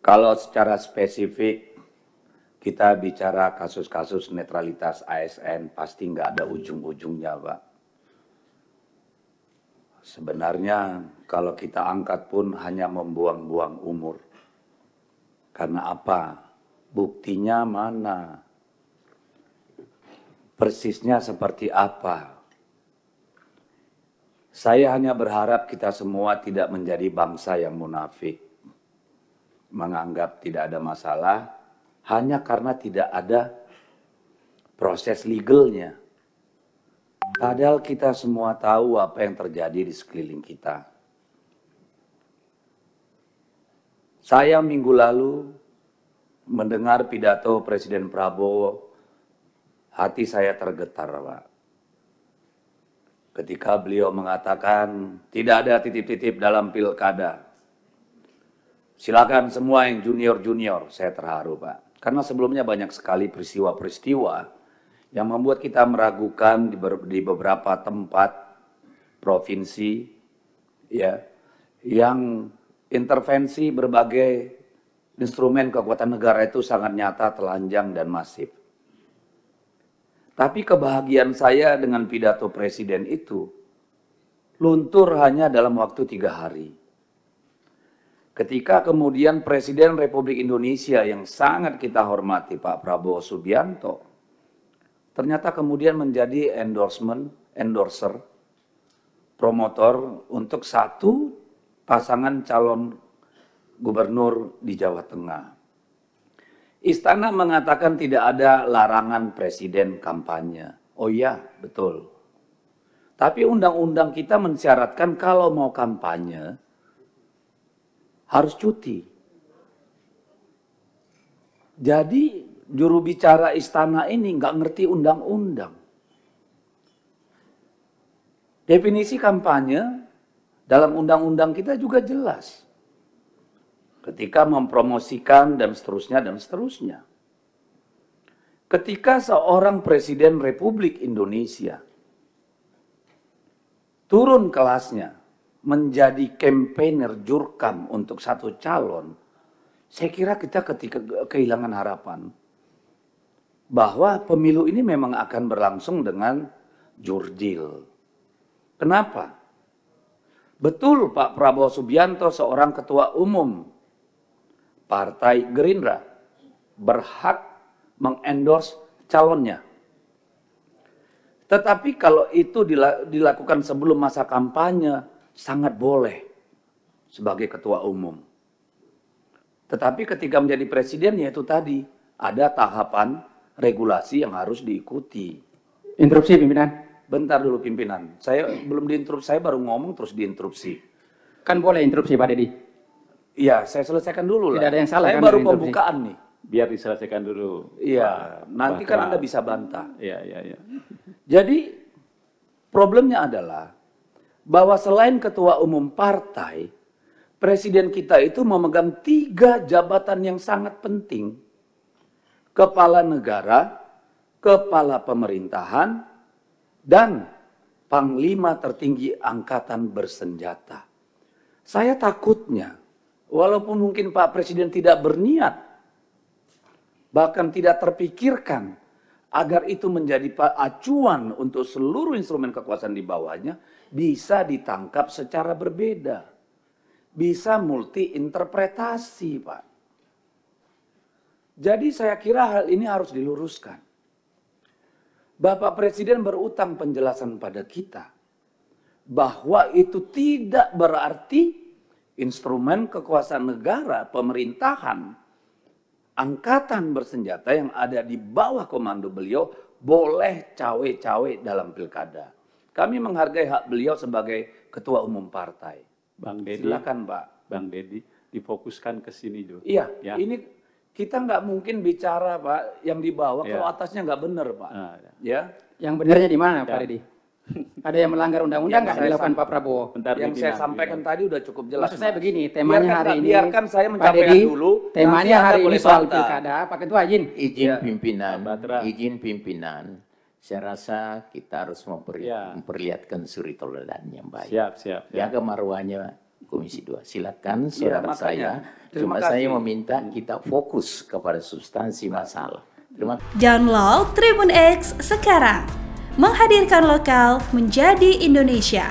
Kalau secara spesifik kita bicara kasus-kasus netralitas ASN pasti nggak ada ujung-ujungnya, Pak. Sebenarnya kalau kita angkat pun hanya membuang-buang umur. Karena apa? Buktinya mana? Persisnya seperti apa? Saya hanya berharap kita semua tidak menjadi bangsa yang munafik. Menganggap tidak ada masalah hanya karena tidak ada proses legalnya. Padahal kita semua tahu apa yang terjadi di sekeliling kita. Saya minggu lalu mendengar pidato Presiden Prabowo, hati saya tergetar, Pak. Ketika beliau mengatakan tidak ada titip-titip dalam pilkada. Silakan semua yang junior-junior, saya terharu, Pak. Karena sebelumnya banyak sekali peristiwa-peristiwa yang membuat kita meragukan di beberapa tempat provinsi ya yang intervensi berbagai instrumen kekuatan negara itu sangat nyata, telanjang dan masif. Tapi kebahagiaan saya dengan pidato presiden itu luntur hanya dalam waktu 3 hari. Ketika kemudian Presiden Republik Indonesia yang sangat kita hormati Pak Prabowo Subianto ternyata kemudian menjadi endorser, promotor untuk satu pasangan calon gubernur di Jawa Tengah. Istana mengatakan tidak ada larangan presiden kampanye. Oh iya, betul. Tapi undang-undang kita mensyaratkan kalau mau kampanye harus cuti. Jadi juru bicara istana ini nggak ngerti undang-undang. Definisi kampanye dalam undang-undang kita juga jelas. Ketika mempromosikan dan seterusnya dan seterusnya. Ketika seorang Presiden Republik Indonesia turun kelasnya menjadi campaigner jurkam untuk satu calon, saya kira kita ketika kehilangan harapan bahwa pemilu ini memang akan berlangsung dengan jurdil. Kenapa? Betul Pak Prabowo Subianto seorang ketua umum Partai Gerindra berhak mengendorse calonnya. Tetapi kalau itu dilakukan sebelum masa kampanye, sangat boleh sebagai ketua umum. Tetapi ketika menjadi presiden, yaitu tadi, ada tahapan regulasi yang harus diikuti. Interupsi pimpinan. Bentar dulu pimpinan, saya belum diinterupsi, saya baru ngomong terus diinterupsi. Kan boleh interupsi Pak Deddy. Iya, saya selesaikan dulu lah. Tidak ada yang salah saya kan baru interupsi. pembukaan nih. Biar diselesaikan dulu. Iya, nanti kan Anda bisa bantah. Iya. Jadi problemnya adalah bahwa selain ketua umum partai, presiden kita itu memegang 3 jabatan yang sangat penting. Kepala negara, kepala pemerintahan, dan panglima tertinggi angkatan bersenjata. Saya takutnya, walaupun mungkin Pak Presiden tidak berniat, bahkan tidak terpikirkan agar itu menjadi acuan untuk seluruh instrumen kekuasaan di bawahnya, bisa ditangkap secara berbeda. Bisa multi interpretasi, Pak. Jadi saya kira hal ini harus diluruskan. Bapak Presiden berutang penjelasan pada kita bahwa itu tidak berarti instrumen kekuasaan negara, pemerintahan, angkatan bersenjata yang ada di bawah komando beliau boleh cawe-cawe dalam pilkada. Kami menghargai hak beliau sebagai ketua umum partai. Bang Deddy, silakan Pak. Bang Deddy, difokuskan ke sini dulu. Iya, ya. Ini kita nggak mungkin bicara Pak yang di bawah kalau atasnya nggak benar Pak. Ya. Yang benarnya di mana Pak Deddy? Ada yang melanggar undang-undang nggak dilakukan Pak Prabowo? Bentar, yang saya sampaikan tadi udah cukup jelas. Maksud saya begini, temanya hari ini. Biarkan saya Pak menyampaikan Deddy, dulu. temanya hari ini soal pilkada. Pak Ketua izin. Izin pimpinan. Saya rasa kita harus memperlihatkan suri teladan yang baik. Siap. Jaga marwahnya Komisi 2. Silakan Iya, saudara makanya. saya. Terima Cuma saya kasih. meminta kita fokus kepada substansi masalah. Terima kasih. Download Tribun X sekarang. Menghadirkan lokal menjadi Indonesia.